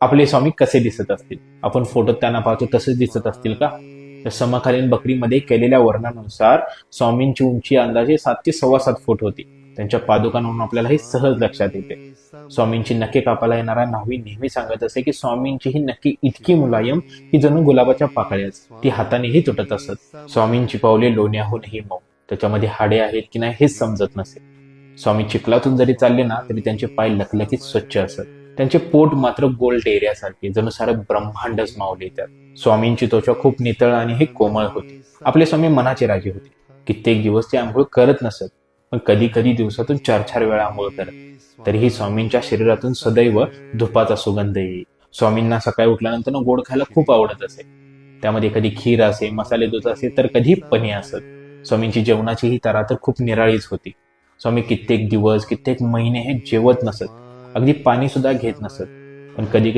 आपले स्वामी कसे दिसत असतील? आपण फोटोत त्यांना पाहतो तसेच दिसत असतील का? तर समकालीन बकरीमध्ये केलेल्या वर्णनानुसार स्वामींची उंची अंदाजे 7 ते 7.25 फूट होती. त्यांच्या पादुकांवरून आपल्याला हे सहज लक्षात येते. स्वामींची नखे कापायला येणारा न्हावी नेहमी सांगत असे की स्वामींची ही नक्की इतकी मुलायम की जणू गुलाबाच्या पाकळ्याच, ती हातानेही तुटत असत. स्वामींची पावले लोण्याहूनही मऊ, त्याच्यामध्ये हाडे आहेत की नाही हेच समजत नसे. स्वामी चिखलातून जरी चालले ना तरी त्यांचे पाय लखलखीत स्वच्छ असत. त्यांचे पोट मात्र गोल डेऱ्यासारखे, जणू सारं ब्रह्मांडच मावले त्यात. स्वामींची त्वचा खूप नितळ आणि हे कोमळ होती. आपले स्वामी मनाचे राजे होते. कित्येक दिवस ते आंघोळ करत नसत, पण कधी कधी दिवसातून 4-4 वेळा आंघोळ करत. तरीही स्वामींच्या शरीरातून सदैव धुपाचा सुगंध येई. स्वामींना सकाळी उठल्यानंतर गोड खायला खूप आवडत असे. त्यामध्ये कधी खीर असे, मसाले दूध असे, तर कधी पनीर असत. स्वामींची जेवणाची ही तऱ्हा तर खूप निराळीच होती. स्वामी कित्येक दिवस, कित्येक महिने हे जेवत नसत, अगदी पाणी सुद्धा घेत नसत. पण कधी